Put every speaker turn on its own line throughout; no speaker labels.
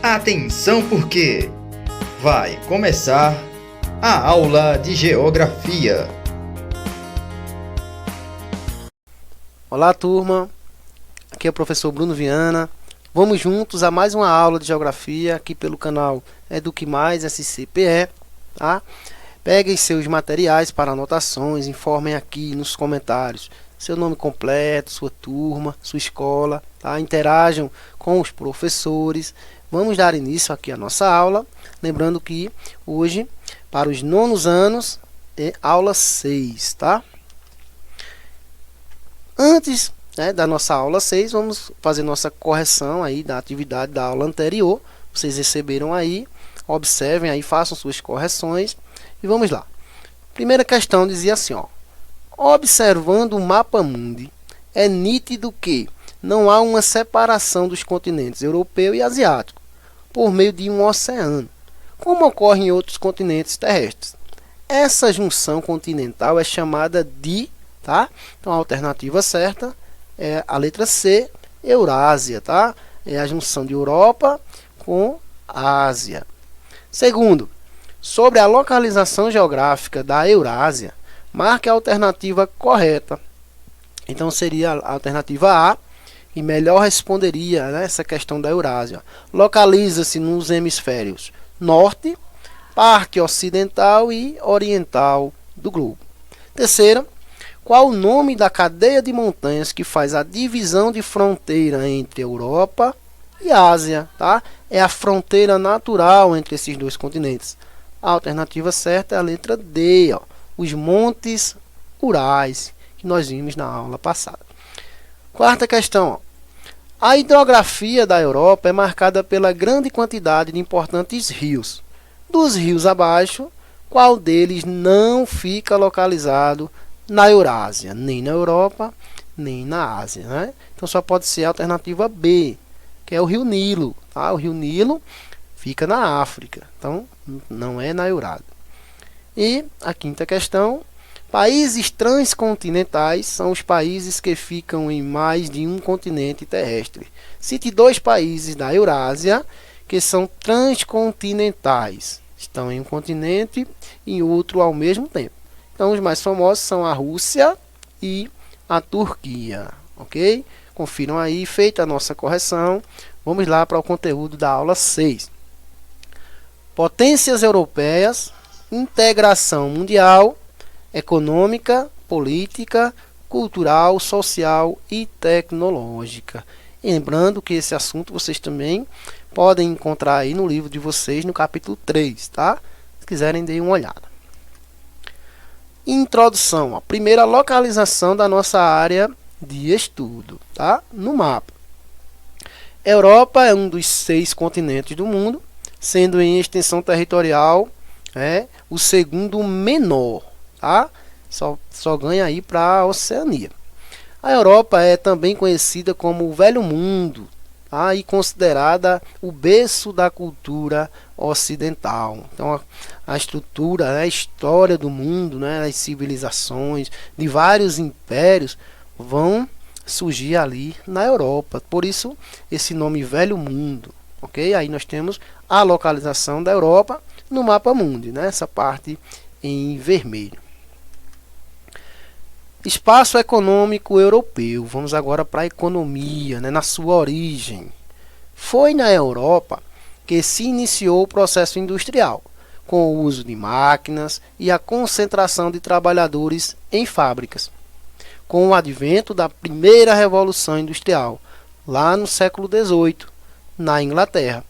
Atenção porque vai começar a aula de Geografia.
Olá, turma. Aqui é o professor Bruno Viana. Vamos juntos a mais uma aula de Geografia aqui pelo canal Eduque Mais SCPE, tá? Peguem seus materiais para anotações, informem aqui nos comentários seu nome completo, sua turma, sua escola, tá? Interajam com os professores. Vamos dar início aqui à nossa aula, lembrando que hoje, para os nonos anos, é aula 6, tá? Antes, da nossa aula 6, vamos fazer nossa correção aí da atividade da aula anterior. Vocês receberam aí, observem aí, façam suas correções e vamos lá. Primeira questão dizia assim, ó: observando o mapa mundi, é nítido que não há uma separação dos continentes europeu e asiático por meio de um oceano, como ocorre em outros continentes terrestres. Essa junção continental é chamada de, tá? Então a alternativa certa é a letra C, Eurásia, tá? É a junção de Europa com Ásia. Segundo, sobre a localização geográfica da Eurásia, marque a alternativa correta. Então seria a alternativa A, e melhor responderia, né, essa questão da Eurásia. Localiza-se nos hemisférios norte, parte ocidental e oriental do globo. Terceira, qual o nome da cadeia de montanhas que faz a divisão de fronteira entre Europa e Ásia? Tá? É a fronteira natural entre esses dois continentes. A alternativa certa é a letra D, ó, os Montes Urais, que nós vimos na aula passada. Quarta questão, ó. A hidrografia da Europa é marcada pela grande quantidade de importantes rios. Dos rios abaixo, qual deles não fica localizado na Eurásia, nem na Europa, nem na Ásia, né? Então só pode ser a alternativa B, que é o Rio Nilo, tá? O Rio Nilo fica na África, então não é na Eurásia. E a quinta questão: países transcontinentais são os países que ficam em mais de um continente terrestre. Cite dois países da Eurásia que são transcontinentais, estão em um continente e em outro ao mesmo tempo. Então, os mais famosos são a Rússia e a Turquia, ok? Confiram aí, feita a nossa correção. Vamos lá para o conteúdo da aula 6. Potências europeias, integração mundial, econômica, política, cultural, social e tecnológica. E lembrando que esse assunto vocês também podem encontrar aí no livro de vocês, no capítulo 3, tá? Se quiserem, deem uma olhada. Introdução, a primeira localização da nossa área de estudo, tá? No mapa. Europa é um dos 6 continentes do mundo, sendo em extensão territorial o segundo menor, tá? Só ganha aí para a Oceania. A Europa é também conhecida como o Velho Mundo, tá? E considerada o berço da cultura ocidental. Então a estrutura, a história do mundo, né, as civilizações de vários impérios vão surgir ali na Europa. Por isso esse nome Velho Mundo, ok? Aí nós temos a localização da Europa no mapa mundi, né? Essa parte em vermelho. Espaço econômico europeu. Vamos agora para a economia, né, na sua origem. Foi na Europa que se iniciou o processo industrial, com o uso de máquinas e a concentração de trabalhadores em fábricas. Com o advento da primeira Revolução Industrial, lá no século XVIII, na Inglaterra.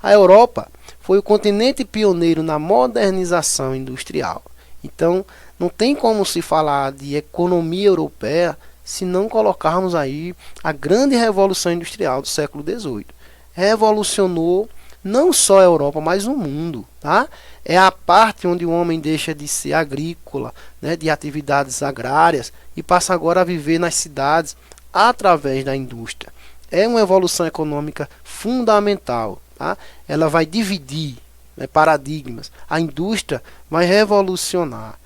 A Europa foi o continente pioneiro na modernização industrial. Então, não tem como se falar de economia europeia se não colocarmos aí a grande Revolução Industrial do século XVIII. Revolucionou não só a Europa, mas o mundo, tá? É a parte onde o homem deixa de ser agrícola, né, de atividades agrárias, e passa agora a viver nas cidades através da indústria. É uma evolução econômica fundamental, tá? Ela vai dividir, né, paradigmas. A indústria vai revolucionar.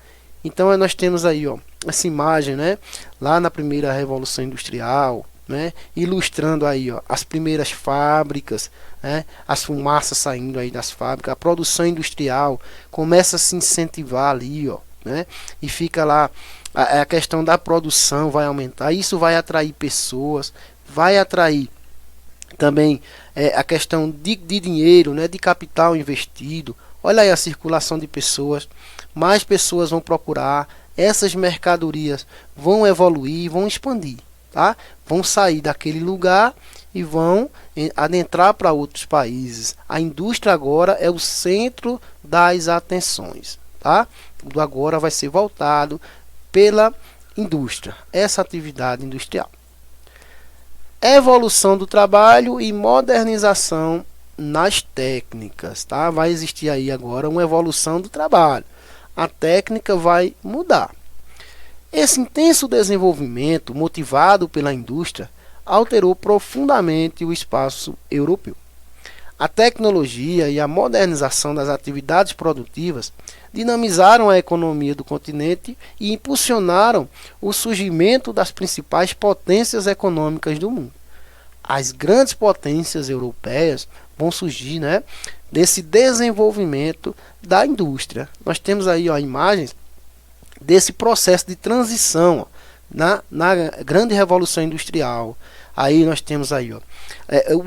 Então nós temos aí, ó, essa imagem, né, lá na primeira Revolução Industrial, né, ilustrando aí, ó, as primeiras fábricas, né, as fumaças saindo aí das fábricas, a produção industrial começa a se incentivar ali, ó, né, e fica lá a questão da produção vai aumentar, isso vai atrair pessoas, vai atrair também a questão de dinheiro, né, de capital investido. Olha aí a circulação de pessoas, mais pessoas vão procurar, essas mercadorias vão evoluir, vão expandir, tá? Vão sair daquele lugar e vão adentrar para outros países. A indústria agora é o centro das atenções, tá? Tudo agora vai ser voltado pela indústria, essa atividade industrial. Evolução do trabalho e modernização nas técnicas, tá? Vai existir aí agora uma evolução do trabalho. A técnica vai mudar. Esse intenso desenvolvimento, motivado pela indústria, alterou profundamente o espaço europeu. A tecnologia e a modernização das atividades produtivas dinamizaram a economia do continente e impulsionaram o surgimento das principais potências econômicas do mundo. As grandes potências europeias vão surgir, né, desse desenvolvimento da indústria. Nós temos aí, ó, imagens desse processo de transição, ó, na grande revolução industrial. Aí nós temos aí, ó,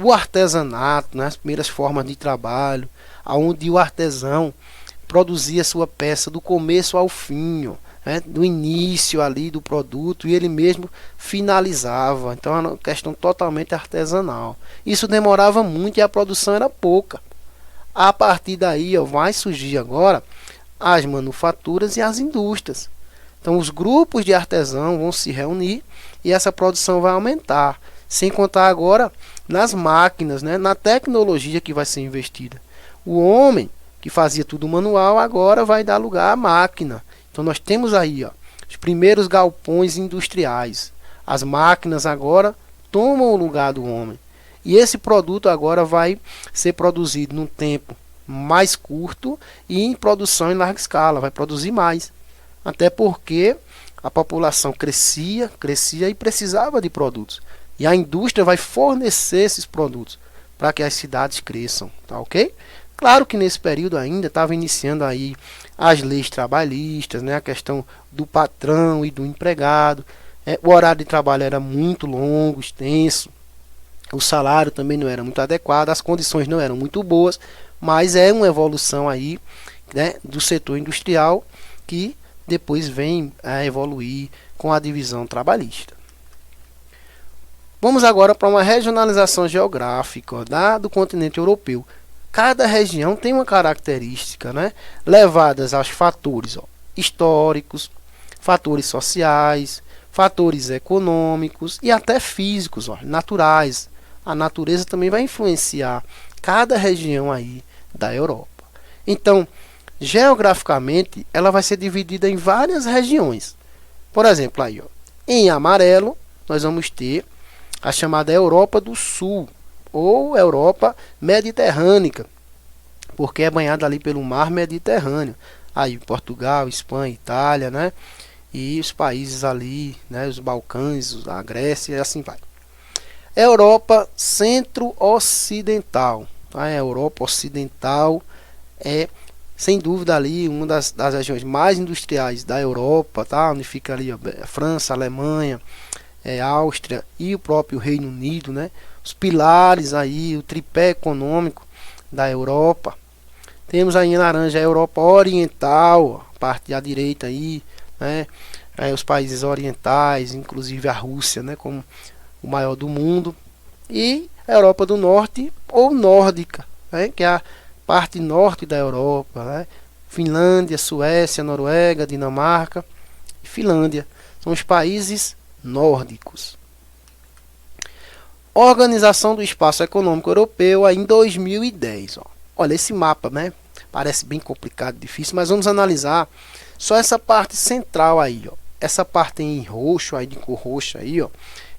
o artesanato, né, as primeiras formas de trabalho, onde o artesão produzia sua peça do começo ao fim, ó, né, do início ali do produto, e ele mesmo finalizava. Então é uma questão totalmente artesanal. Isso demorava muito e a produção era pouca. A partir daí, ó, vai surgir agora as manufaturas e as indústrias. Então os grupos de artesãos vão se reunir e essa produção vai aumentar. Sem contar agora nas máquinas, né, na tecnologia que vai ser investida. O homem que fazia tudo manual agora vai dar lugar à máquina. Então nós temos aí, ó, os primeiros galpões industriais. As máquinas agora tomam o lugar do homem. E esse produto agora vai ser produzido num tempo mais curto e em produção em larga escala. Vai produzir mais. Até porque a população crescia e precisava de produtos. E a indústria vai fornecer esses produtos para que as cidades cresçam, tá ok? Claro que nesse período ainda estava iniciando aí as leis trabalhistas, né? A questão do patrão e do empregado. O horário de trabalho era muito longo, extenso. O salário também não era muito adequado, as condições não eram muito boas, mas é uma evolução aí, né, do setor industrial que depois vem a evoluir com a divisão trabalhista. Vamos agora para uma regionalização geográfica do continente europeu. Cada região tem uma característica, né, levadas aos fatores, ó, históricos, fatores sociais, fatores econômicos e até físicos, ó, naturais. A natureza também vai influenciar cada região aí da Europa. Então, geograficamente, ela vai ser dividida em várias regiões. Por exemplo, aí, ó, em amarelo, nós vamos ter a chamada Europa do Sul, ou Europa Mediterrânea, porque é banhada ali pelo mar Mediterrâneo. Aí Portugal, Espanha, Itália, né? E os países ali, né? Os Balcãs, a Grécia e assim vai. Europa Centro-Ocidental. Tá? A Europa Ocidental é, sem dúvida, ali uma das regiões mais industriais da Europa, tá? Onde fica ali a França, a Alemanha, Áustria e o próprio Reino Unido, né? Os pilares aí, o tripé econômico da Europa. Temos aí em laranja a Europa Oriental, a parte à direita aí, né? Os países orientais, inclusive a Rússia, né? Como o maior do mundo. E a Europa do Norte ou Nórdica, né? Que é a parte norte da Europa, né? Finlândia, Suécia, Noruega, Dinamarca e Finlândia. São os países nórdicos. Organização do Espaço Econômico Europeu aí em 2010. Ó. Olha esse mapa, né? Parece bem complicado, difícil, mas vamos analisar só essa parte central aí. Ó. Essa parte em roxo, aí, de cor roxa, aí, ó,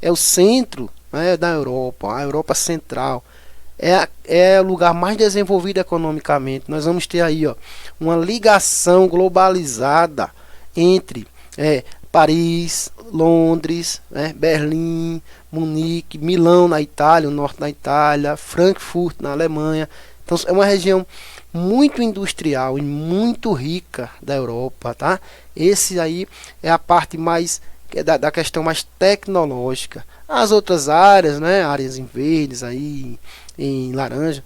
é o centro, né, da Europa, a Europa Central. É o lugar mais desenvolvido economicamente. Nós vamos ter aí, ó, uma ligação globalizada entre Paris, Londres, né, Berlim, Munique, Milão na Itália, o norte da Itália, Frankfurt na Alemanha. Então é uma região muito industrial e muito rica da Europa, tá? Esse aí é a parte mais da questão mais tecnológica. As outras áreas, né, áreas em verdes aí, em laranja,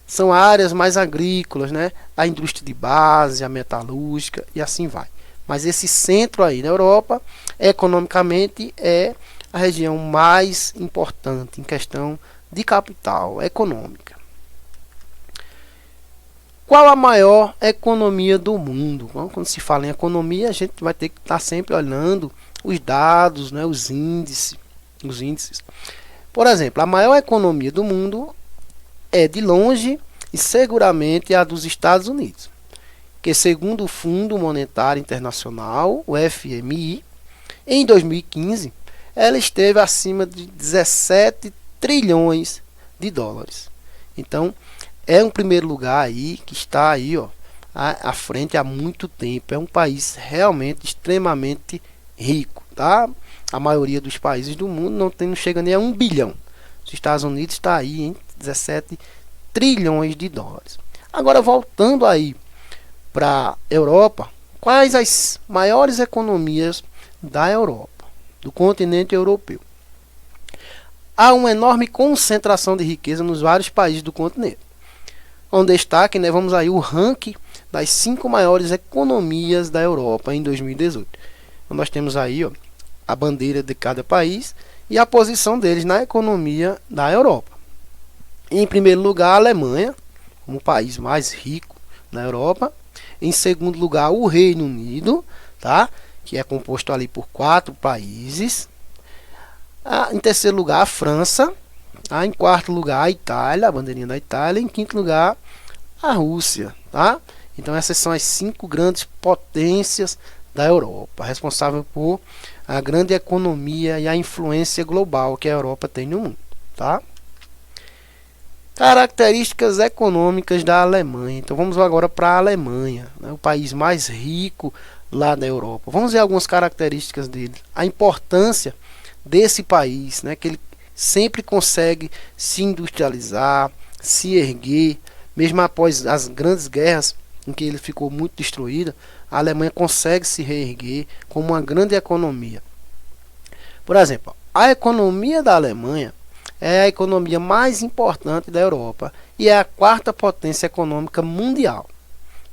são áreas mais agrícolas, né? A indústria de base, a metalúrgica e assim vai. Mas esse centro aí na Europa, economicamente, é a região mais importante em questão de capital econômica. Qual a maior economia do mundo? Bom, quando se fala em economia, a gente vai ter que estar sempre olhando os dados, né, os índices. Por exemplo, a maior economia do mundo é de longe e seguramente a dos Estados Unidos, que segundo o Fundo Monetário Internacional, o FMI, em 2015, ela esteve acima de 17 trilhões de dólares. Então, é um primeiro lugar aí que está aí, ó, à frente há muito tempo. É um país realmente extremamente rico, tá? A maioria dos países do mundo não chega nem a 1 bilhão. Os Estados Unidos está aí em 17 trilhões de dólares. Agora, voltando aí para a Europa, quais as maiores economias da Europa, do continente europeu? Há uma enorme concentração de riqueza nos vários países do continente. Com destaque, né, vamos aí o ranking das 5 maiores economias da Europa em 2018. Então, nós temos aí, ó, a bandeira de cada país e a posição deles na economia da Europa. Em primeiro lugar, a Alemanha, como o país mais rico na Europa. Em segundo lugar, o Reino Unido, tá? Que é composto ali por 4 países. Em terceiro lugar, a França. Em quarto lugar, a Itália, a bandeirinha da Itália. Em quinto lugar, a Rússia, tá? Então essas são as 5 grandes potências da Europa, responsável por a grande economia e a influência global que a Europa tem no mundo, tá? Características econômicas da Alemanha. Então vamos agora para a Alemanha, né, o país mais rico lá da Europa. Vamos ver algumas características dele. A importância desse país, né, que ele sempre consegue se industrializar, se erguer, mesmo após as grandes guerras em que ele ficou muito destruída, a Alemanha consegue se reerguer como uma grande economia. Por exemplo, a economia da Alemanha é a economia mais importante da Europa e é a 4ª potência econômica mundial,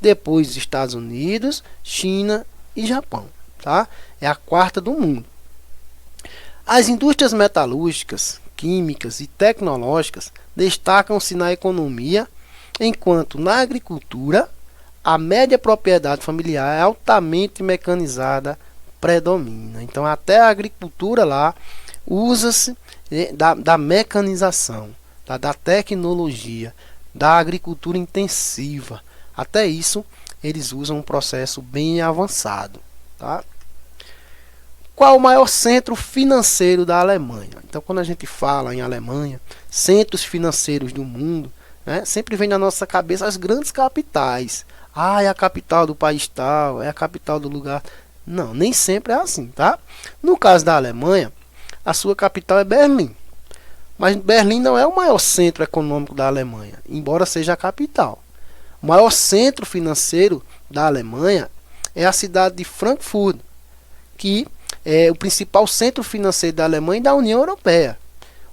depois dos Estados Unidos, China e Japão, tá? É a 4ª do mundo. As indústrias metalúrgicas, químicas e tecnológicas destacam-se na economia, enquanto na agricultura a média propriedade familiar é altamente mecanizada, predomina. Então até a agricultura lá usa-se da mecanização, da tecnologia, da agricultura intensiva. Até isso eles usam um processo bem avançado, tá? Qual o maior centro financeiro da Alemanha? Então quando a gente fala em Alemanha, centros financeiros do mundo, né, sempre vem na nossa cabeça as grandes capitais. É a capital do país tal, é a capital do lugar. Não, nem sempre é assim, tá? No caso da Alemanha, a sua capital é Berlim. Mas Berlim não é o maior centro econômico da Alemanha, embora seja a capital. O maior centro financeiro da Alemanha é a cidade de Frankfurt, que é o principal centro financeiro da Alemanha e da União Europeia,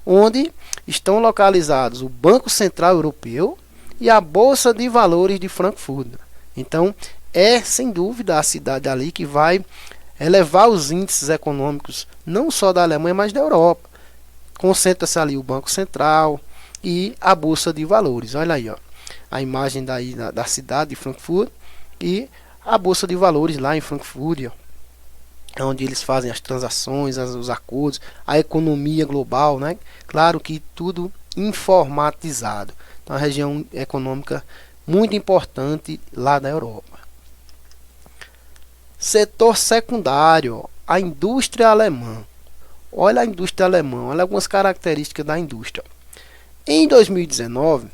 onde estão localizados o Banco Central Europeu e a Bolsa de Valores de Frankfurt. Então, é sem dúvida a cidade ali que vai elevar os índices econômicos, não só da Alemanha, mas da Europa. Concentra-se ali o Banco Central e a Bolsa de Valores. Olha aí, ó, a imagem daí da cidade de Frankfurt e a Bolsa de Valores lá em Frankfurt, ó, onde eles fazem as transações, os acordos, a economia global, né? Claro que tudo informatizado. Então, a região econômica muito importante lá da Europa. Setor secundário, a indústria alemã. Olha a indústria alemã, olha algumas características da indústria. Em 2019,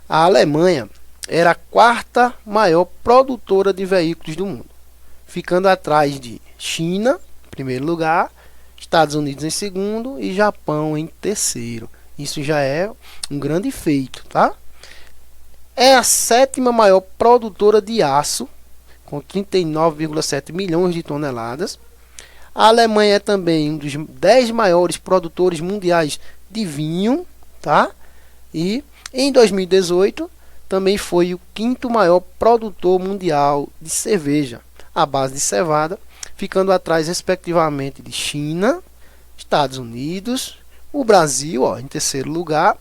a Alemanha era a 4ª maior produtora de veículos do mundo, ficando atrás de China, primeiro lugar, Estados Unidos em segundo e Japão em terceiro. Isso já é um grande feito, tá? É a sétima maior produtora de aço, com 39,7 milhões de toneladas. A Alemanha é também um dos 10 maiores produtores mundiais de vinho, tá? E em 2018 também foi o quinto maior produtor mundial de cerveja à base de cevada, ficando atrás respectivamente de China, Estados Unidos, o Brasil, ó, em terceiro lugar,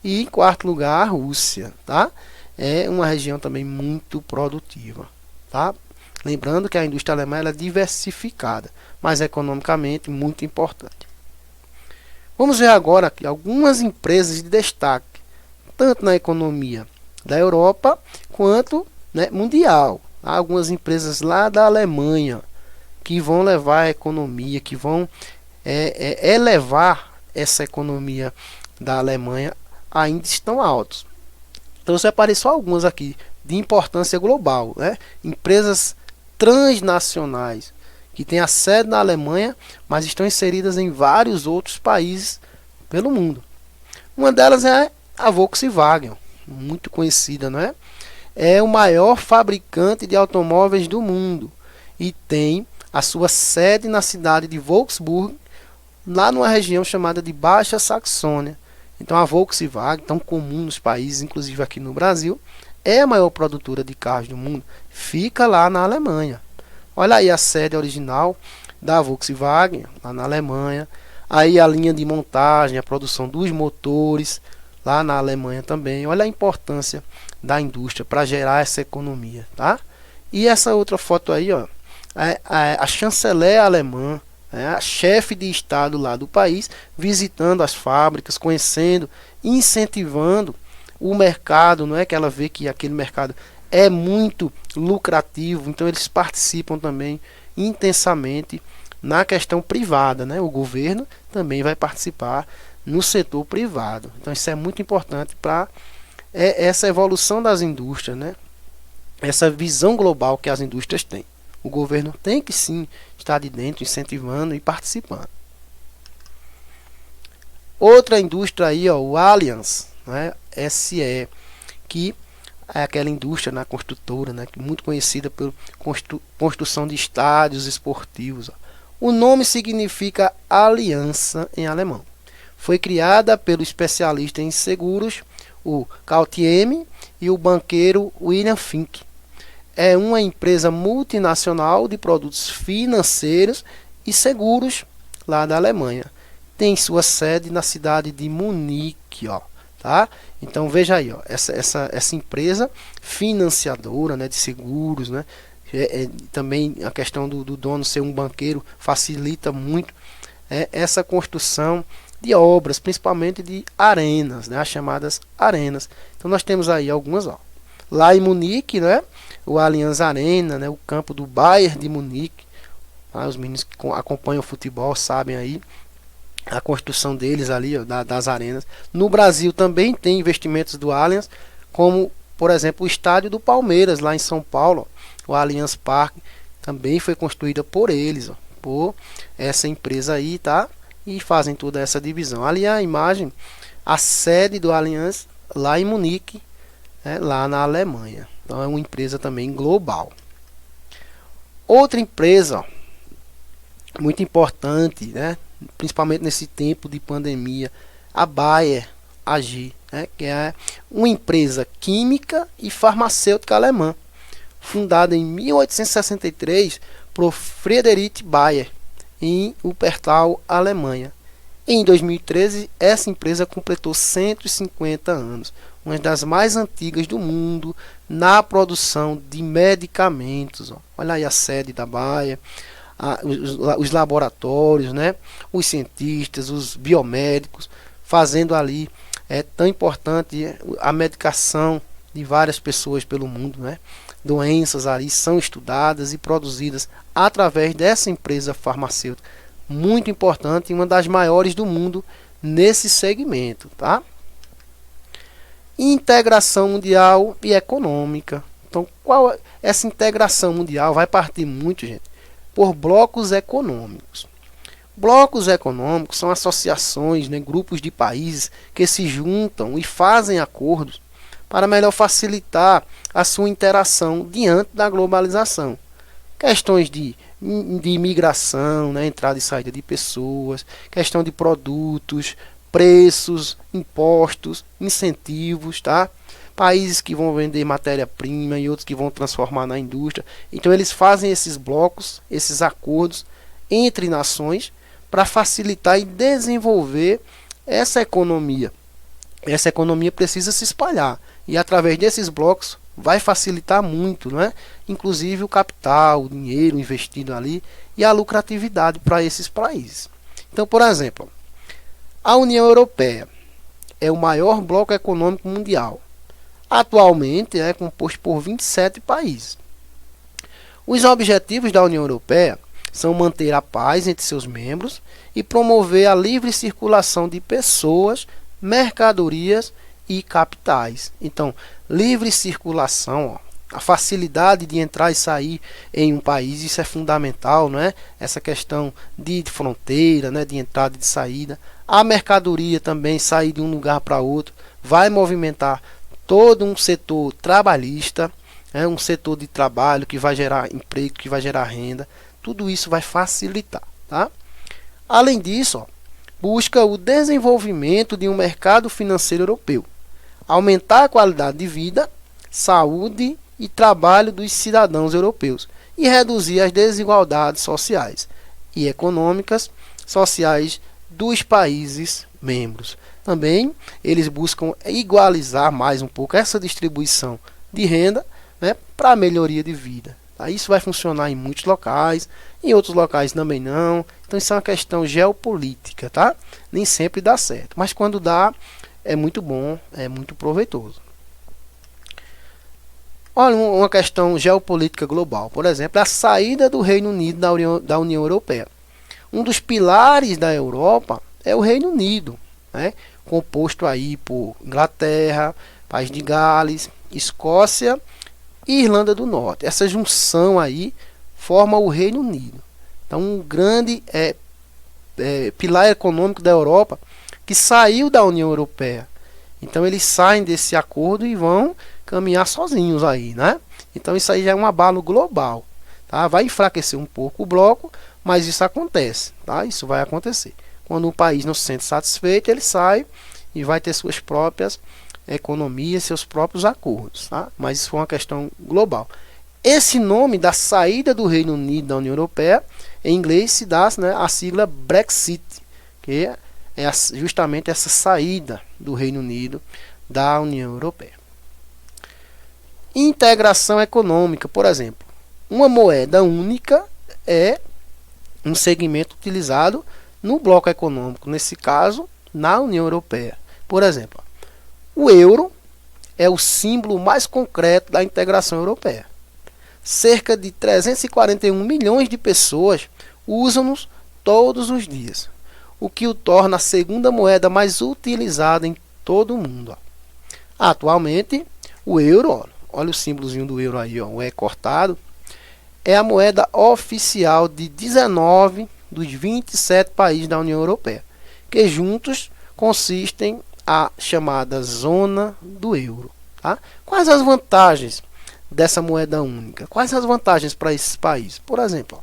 e em quarto lugar a Rússia, tá? É uma região também muito produtiva, tá? Lembrando que a indústria alemã ela é diversificada, mas economicamente muito importante. Vamos ver agora aqui algumas empresas de destaque, tanto na economia da Europa quanto, né, mundial. Há algumas empresas lá da Alemanha que vão levar a economia, que vão elevar essa economia da Alemanha a índices tão altos. Então eu separei só algumas aqui de importância global, né? Empresas transnacionais que têm a sede na Alemanha, mas estão inseridas em vários outros países pelo mundo. Uma delas é a Volkswagen, muito conhecida, não é? É o maior fabricante de automóveis do mundo e tem a sua sede na cidade de Wolfsburg, lá numa região chamada de Baixa Saxônia. Então a Volkswagen, tão comum nos países, inclusive aqui no Brasil, é a maior produtora de carros do mundo, fica lá na Alemanha. Olha aí a sede original da Volkswagen, lá na Alemanha. Aí a linha de montagem, a produção dos motores, lá na Alemanha também. Olha a importância da indústria para gerar essa economia, tá? E essa outra foto aí, ó, é a chanceler alemã, a chefe de estado lá do país, visitando as fábricas, conhecendo, incentivando o mercado, não é que ela vê que aquele mercado é muito lucrativo, então eles participam também intensamente na questão privada, né? O governo também vai participar no setor privado. Então isso é muito importante para essa evolução das indústrias, né? Essa visão global que as indústrias têm. O governo tem que sim estar de dentro, incentivando e participando. Outra indústria aí, ó, o Allianz, né, SE, que é aquela indústria na construtora, né, muito conhecida por construção de estádios esportivos. Ó. O nome significa aliança em alemão. Foi criada pelo especialista em seguros, o Karl Thieme, e o banqueiro William Fink. É uma empresa multinacional de produtos financeiros e seguros lá da Alemanha. Tem sua sede na cidade de Munique, ó, tá? Então veja aí, ó, essa empresa financiadora, né, de seguros, né? Também a questão do dono ser um banqueiro facilita muito essa construção de obras, principalmente de arenas, né, as chamadas arenas. Então nós temos aí algumas, ó. Lá em Munique, né, o Allianz Arena, né, o campo do Bayern de Munique. Tá? Os meninos que acompanham o futebol sabem aí a construção deles ali, ó, das arenas. No Brasil também tem investimentos do Allianz, como por exemplo o estádio do Palmeiras lá em São Paulo, ó, o Allianz Parque, também foi construída por eles, ó, por essa empresa aí, tá? E fazem toda essa divisão. Ali a imagem, a sede do Allianz lá em Munique, lá na Alemanha. Então é uma empresa também global. Outra empresa, ó, muito importante, né, principalmente nesse tempo de pandemia, a Bayer AG, né, que é uma empresa química e farmacêutica alemã, fundada em 1863 por Friedrich Bayer, em Wuppertal, Alemanha. Em 2013, essa empresa completou 150 anos, uma das mais antigas do mundo na produção de medicamentos. Ó. Olha aí a sede da Bayer, os laboratórios, né? Os cientistas, os biomédicos, fazendo ali, é tão importante a medicação de várias pessoas pelo mundo, né? Doenças ali são estudadas e produzidas através dessa empresa farmacêutica, muito importante e uma das maiores do mundo nesse segmento, tá? Integração mundial e econômica. Então, essa integração mundial vai partir muito, gente, por blocos econômicos. Blocos econômicos são associações, né, grupos de países que se juntam e fazem acordos para melhor facilitar a sua interação diante da globalização. Questões de imigração, né, entrada e saída de pessoas, questão de produtos, preços, impostos, incentivos, tá? Países que vão vender matéria-prima e outros que vão transformar na indústria. Então eles fazem esses blocos, esses acordos entre nações para facilitar e desenvolver essa economia. Essa economia precisa se espalhar e através desses blocos vai facilitar muito, não é? Inclusive o capital, o dinheiro investido ali e a lucratividade para esses países. Então, por exemplo, a União Europeia é o maior bloco econômico mundial. Atualmente é composto por 27 países. Os objetivos da União Europeia são manter a paz entre seus membros e promover a livre circulação de pessoas, mercadorias e capitais. Então, livre circulação, a facilidade de entrar e sair em um país, isso é fundamental, não é? Essa questão de fronteira, né, de entrada e de saída. A mercadoria também, sair de um lugar para outro, vai movimentar todo um setor trabalhista, um setor de trabalho que vai gerar emprego, que vai gerar renda. Tudo isso vai facilitar, tá? Além disso, busca o desenvolvimento de um mercado financeiro europeu, aumentar a qualidade de vida, saúde e trabalho dos cidadãos europeus e reduzir as desigualdades sociais e econômicas, sociais dos países membros. Também eles buscam igualizar mais um pouco essa distribuição de renda, né, para a melhoria de vida. Isso vai funcionar em muitos locais, em outros locais também não. Então isso é uma questão geopolítica, tá? Nem sempre dá certo, mas quando dá, é muito bom, é muito proveitoso. Olha, uma questão geopolítica global, por exemplo, a saída do Reino Unido da União Europeia. Um dos pilares da Europa é o Reino Unido, né? Composto aí por Inglaterra, País de Gales, Escócia e Irlanda do Norte. Essa junção aí forma o Reino Unido. Então, um grande pilar econômico da Europa que saiu da União Europeia. Então, eles saem desse acordo e vão caminhar sozinhos aí, né? Então, isso aí já é um abalo global, tá? Vai enfraquecer um pouco o bloco, mas isso acontece, tá? Isso vai acontecer. Quando um país não se sente satisfeito, ele sai e vai ter suas próprias economias, seus próprios acordos, tá? Mas isso foi uma questão global. Esse nome da saída do Reino Unido da União Europeia, em inglês se dá, né, a sigla Brexit, que é justamente essa saída do Reino Unido da União Europeia. Integração econômica, por exemplo, uma moeda única é um segmento utilizado no bloco econômico, nesse caso, na União Europeia. Por exemplo, o euro é o símbolo mais concreto da integração europeia. Cerca de 341 milhões de pessoas usam-nos todos os dias, o que o torna a segunda moeda mais utilizada em todo o mundo. Atualmente, o euro, olha o símbolozinho do euro aí, o E cortado, é a moeda oficial de 19 dos 27 países da União Europeia, que juntos consistem a chamada zona do euro. Tá? Quais as vantagens dessa moeda única? Quais as vantagens para esses países? Por exemplo,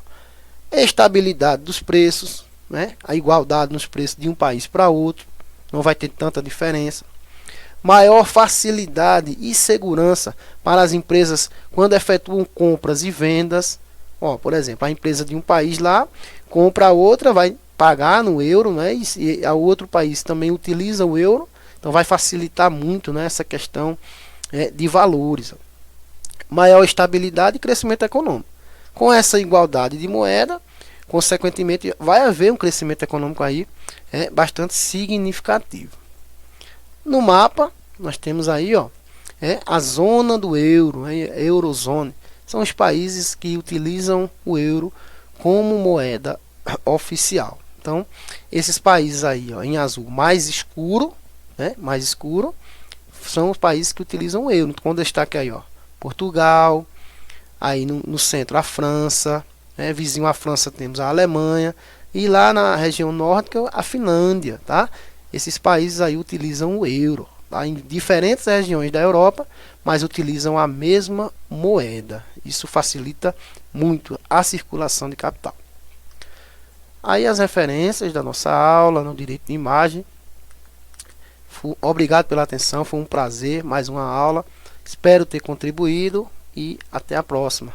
a estabilidade dos preços, né? A igualdade nos preços de um país para outro, não vai ter tanta diferença. Maior facilidade e segurança para as empresas quando efetuam compras e vendas. Por exemplo, a empresa de um país lá compra a outra, vai pagar no euro, né? E a outro país também utiliza o euro. Então vai facilitar muito, né, essa questão de valores. Maior estabilidade e crescimento econômico. Com essa igualdade de moeda, consequentemente, vai haver um crescimento econômico aí bastante significativo. No mapa, nós temos aí a zona do euro, Eurozone. São os países que utilizam o euro como moeda oficial. Então, esses países aí em azul mais escuro, são os países que utilizam o euro. Com destaque aí, Portugal, aí no centro a França, Vizinho à França temos a Alemanha, e lá na região nórdica a Finlândia, tá? Esses países aí utilizam o euro, tá? Em diferentes regiões da Europa, mas utilizam a mesma moeda. Isso facilita muito a circulação de capital. Aí as referências da nossa aula no direito de imagem. Obrigado pela atenção, foi um prazer, mais uma aula. Espero ter contribuído e até a próxima.